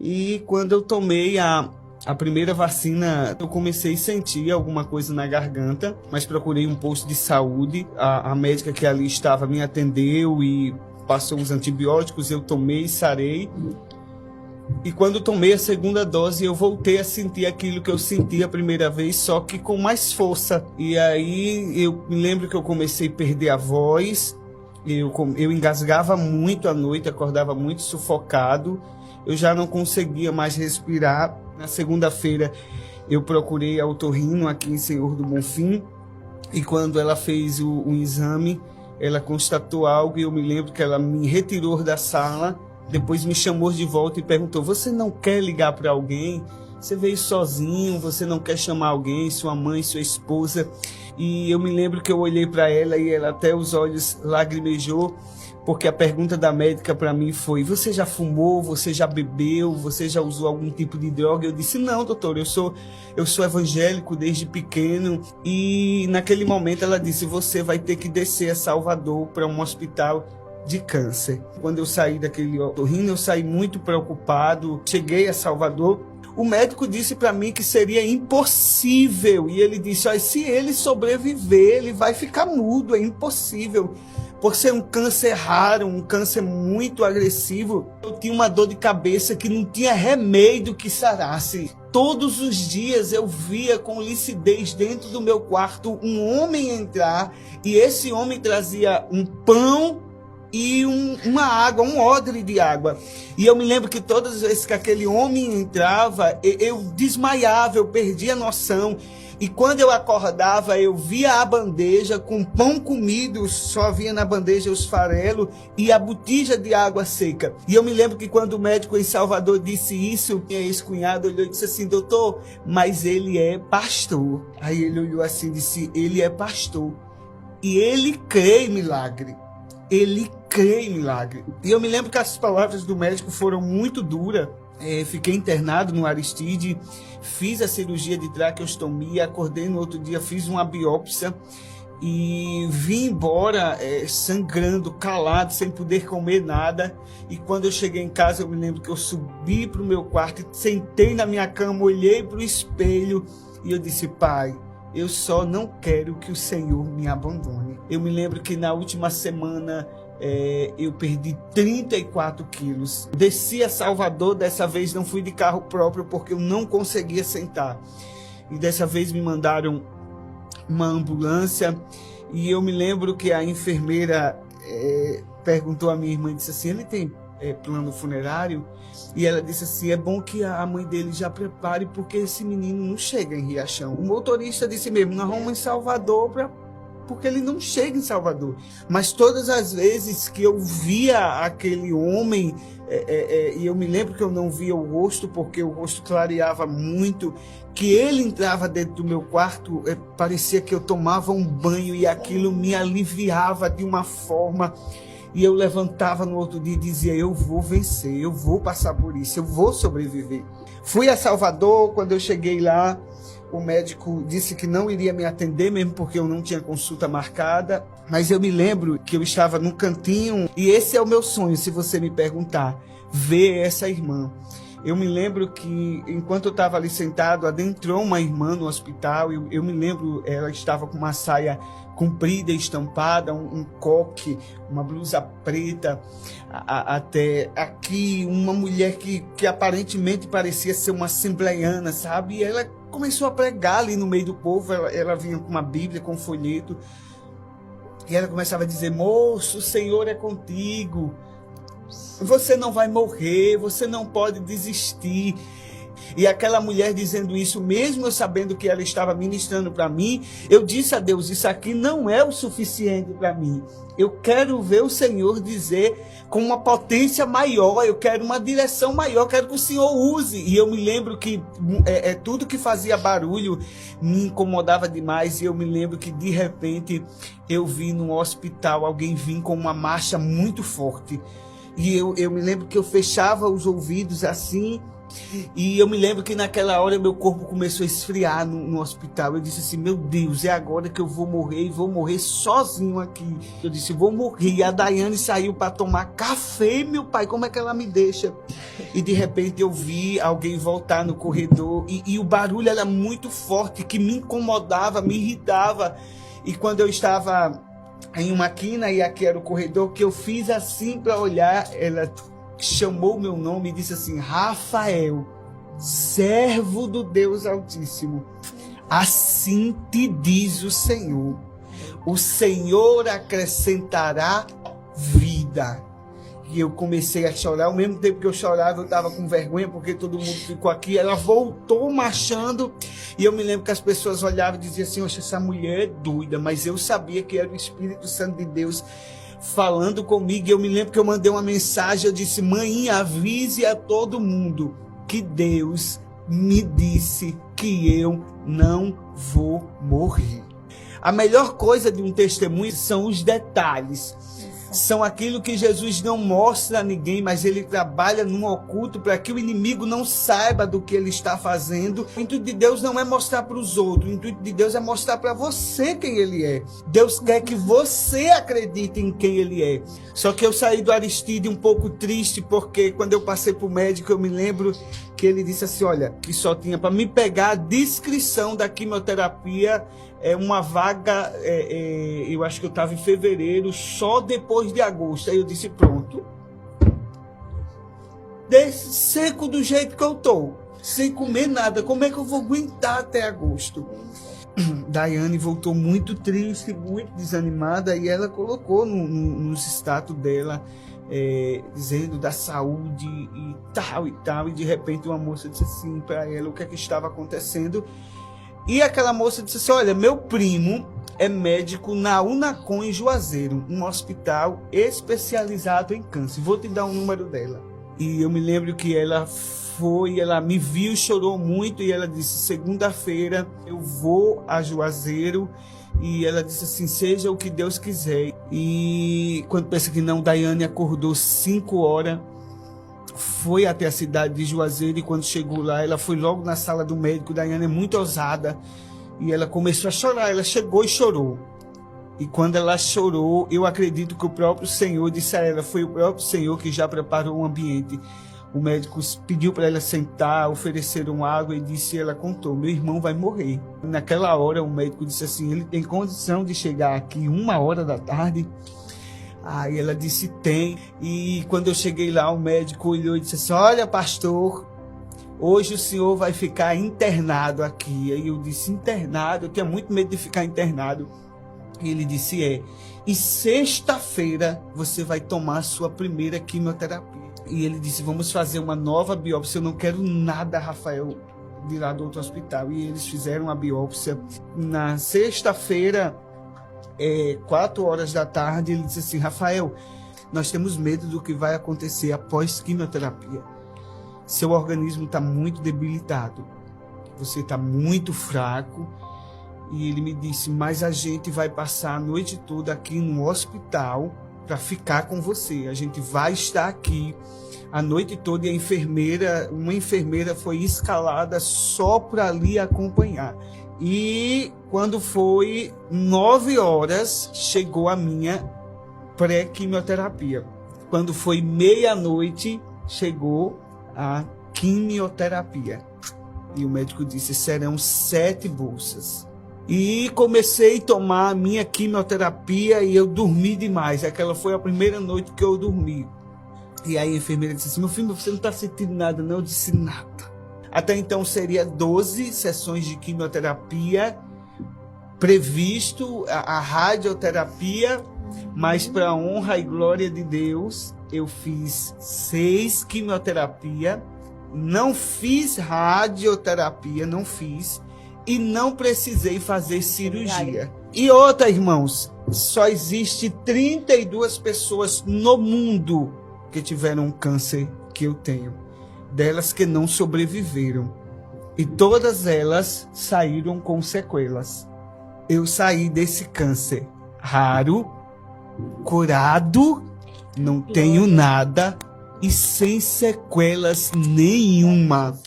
E quando eu tomei a primeira vacina, eu comecei a sentir alguma coisa na garganta, mas procurei um posto de saúde. A médica que ali estava me atendeu e passou os antibióticos, eu tomei, sarei. E quando tomei a segunda dose, eu voltei a sentir aquilo que eu senti a primeira vez, só que com mais força. E aí eu me lembro que eu comecei a perder a voz, eu engasgava muito à noite, acordava muito sufocado, eu já não conseguia mais respirar. Na segunda-feira eu procurei a otorrino aqui em Senhor do Bonfim, e quando ela fez o exame, ela constatou algo, e eu me lembro que ela me retirou da sala, depois me chamou de volta e perguntou: você não quer ligar para alguém? Você veio sozinho, você não quer chamar alguém, sua mãe, sua esposa? E eu me lembro que eu olhei para ela e ela até os olhos lagrimejou, porque a pergunta da médica para mim foi: você já fumou, você já bebeu, você já usou algum tipo de droga? Eu disse: não, doutor, eu sou evangélico desde pequeno. E naquele momento ela disse: você vai ter que descer a Salvador para um hospital de câncer. Quando eu saí daquele otorrino, eu saí muito preocupado. Cheguei a Salvador, o médico disse para mim que seria impossível, e ele disse: olha, se ele sobreviver, ele vai ficar mudo, é impossível, por ser um câncer raro, um câncer muito agressivo. Eu tinha uma dor de cabeça que não tinha remédio que sarasse. Todos os dias eu via com lucidez dentro do meu quarto um homem entrar, e esse homem trazia um pão e uma água, um odre de água. E eu me lembro que todas as vezes que aquele homem entrava, eu desmaiava, eu perdia a noção. E quando eu acordava, eu via a bandeja com pão comido, só havia na bandeja os farelos e a botija de água seca. E eu me lembro que quando o médico em Salvador disse isso, minha ex-cunhada olhou e disse assim: doutor, mas ele é pastor. Aí ele olhou assim e disse: ele é pastor e ele crê em milagre. Ele crê em milagre. E eu me lembro que as palavras do médico foram muito duras. Fiquei internado no Aristide, fiz a cirurgia de traqueostomia, acordei no outro dia, fiz uma biópsia e vim embora sangrando, calado, sem poder comer nada. E quando eu cheguei em casa, eu me lembro que eu subi para o meu quarto, sentei na minha cama, olhei para o espelho e eu disse: pai, eu só não quero que o Senhor me abandone. Eu me lembro que na última semana eu perdi 34 quilos. Desci a Salvador, dessa vez não fui de carro próprio porque eu não conseguia sentar. E dessa vez me mandaram uma ambulância. E eu me lembro que a enfermeira perguntou à minha irmã, disse assim: ele tem plano funerário? E ela disse assim: é bom que a mãe dele já prepare, porque esse menino não chega em Riachão. O motorista disse mesmo: nós vamos em Salvador porque ele não chega em Salvador. Mas todas as vezes que eu via aquele homem, e eu me lembro que eu não via o rosto, porque o rosto clareava muito, que ele entrava dentro do meu quarto, parecia que eu tomava um banho e aquilo me aliviava de uma forma. E eu levantava no outro dia e dizia: eu vou vencer, eu vou passar por isso, eu vou sobreviver. Fui a Salvador. Quando eu cheguei lá, o médico disse que não iria me atender, mesmo porque eu não tinha consulta marcada. Mas eu me lembro que eu estava num cantinho, e esse é o meu sonho, se você me perguntar, ver essa irmã. Eu me lembro que, enquanto eu estava ali sentado, adentrou uma irmã no hospital. Eu me lembro, ela estava com uma saia comprida, estampada, um coque, uma blusa preta, até aqui, uma mulher que aparentemente parecia ser uma assembleiana, sabe? E ela começou a pregar ali no meio do povo. Ela vinha com uma Bíblia, com um folheto, e ela começava a dizer: moço, o Senhor é contigo. Você não vai morrer, você não pode desistir. E aquela mulher dizendo isso, mesmo eu sabendo que ela estava ministrando para mim, eu disse a Deus: isso aqui não é o suficiente para mim. Eu quero ver o Senhor dizer com uma potência maior, eu quero uma direção maior, eu quero que o Senhor use. E eu me lembro que tudo que fazia barulho me incomodava demais. E eu me lembro que de repente eu vi no hospital alguém vir com uma marcha muito forte. E eu me lembro que eu fechava os ouvidos assim, e eu me lembro que naquela hora meu corpo começou a esfriar no hospital. Eu disse assim, meu Deus, é agora que eu vou morrer, e vou morrer sozinho aqui. Eu disse, vou morrer. E a Daiane saiu para tomar café, meu pai, como é que ela me deixa? E de repente eu vi alguém voltar no corredor, e o barulho era muito forte, que me incomodava, me irritava. E quando eu estava em uma quina, e aqui era o corredor, que eu fiz assim para olhar, ela chamou meu nome e disse assim, Rafael, servo do Deus Altíssimo, assim te diz o Senhor acrescentará vida. E eu comecei a chorar, ao mesmo tempo que eu chorava, eu estava com vergonha, porque todo mundo ficou aqui. Ela voltou marchando, e eu me lembro que as pessoas olhavam e diziam assim, oxe, essa mulher é doida, mas eu sabia que era o Espírito Santo de Deus falando comigo. E eu me lembro que eu mandei uma mensagem, eu disse, mãe, avise a todo mundo que Deus me disse que eu não vou morrer. A melhor coisa de um testemunho são os detalhes. São aquilo que Jesus não mostra a ninguém, mas ele trabalha num oculto para que o inimigo não saiba do que ele está fazendo. O intuito de Deus não é mostrar para os outros, o intuito de Deus é mostrar para você quem ele é. Deus quer que você acredite em quem ele é. Só que eu saí do Aristide um pouco triste, porque quando eu passei para o médico, eu me lembro que ele disse assim, olha, que só tinha para me pegar a descrição da quimioterapia, uma vaga, eu acho que eu estava em fevereiro, só depois de agosto. Aí eu disse, pronto, seco do jeito que eu estou, sem comer nada, como é que eu vou aguentar até agosto? Daiane voltou muito triste, muito desanimada, e ela colocou nos status dela, dizendo da saúde e tal, e de repente uma moça disse assim para ela o que é que estava acontecendo. E aquela moça disse assim, olha, meu primo é médico na Unacom em Juazeiro, um hospital especializado em câncer. Vou te dar o número dela. E eu me lembro que ela me viu e chorou muito, e ela disse, segunda-feira eu vou a Juazeiro. E ela disse assim, seja o que Deus quiser. E quando pensa que não, Daiane acordou 5 horas, foi até a cidade de Juazeiro, e quando chegou lá, ela foi logo na sala do médico. Daiane é muito ousada, e ela começou a chorar. Ela chegou e chorou. E quando ela chorou, eu acredito que o próprio Senhor disse a ela, foi o próprio Senhor que já preparou um ambiente. O médico pediu para ela sentar, ofereceram água, e disse, ela contou, meu irmão vai morrer. Naquela hora o médico disse assim, ele tem condição de chegar aqui 1h da tarde? Aí ela disse, tem. E quando eu cheguei lá, o médico olhou e disse assim, olha, pastor, hoje o senhor vai ficar internado aqui. Aí eu disse, internado? Eu tinha muito medo de ficar internado. E ele disse, e sexta-feira você vai tomar a sua primeira quimioterapia. E ele disse, vamos fazer uma nova biópsia. Eu não quero nada, Rafael, de lá do outro hospital. E eles fizeram a biópsia. Na sexta-feira, 4h da tarde, ele disse assim, Rafael, nós temos medo do que vai acontecer após quimioterapia. Seu organismo está muito debilitado. Você está muito fraco. E ele me disse, mas a gente vai passar a noite toda aqui no hospital para ficar com você. A gente vai estar aqui a noite toda, e uma enfermeira foi escalada só para lhe acompanhar. E quando foi 9 horas, chegou a minha pré-quimioterapia. Quando foi meia-noite, chegou a quimioterapia. E o médico disse, serão 7 bolsas. E comecei a tomar a minha quimioterapia, e eu dormi demais. Aquela foi a primeira noite que eu dormi. E aí a enfermeira disse assim, meu filho, você não está sentindo nada, não? Eu disse, nada. Até então seria 12 sessões de quimioterapia previsto, a radioterapia, mas para a honra e glória de Deus, eu fiz 6 quimioterapia, não fiz radioterapia, não fiz, e não precisei fazer cirurgia. E outra, irmãos, só existe 32 pessoas no mundo que tiveram um câncer que eu tenho, delas que não sobreviveram, e todas elas saíram com sequelas. Eu saí desse câncer raro, curado, não tenho nada e sem sequelas nenhuma.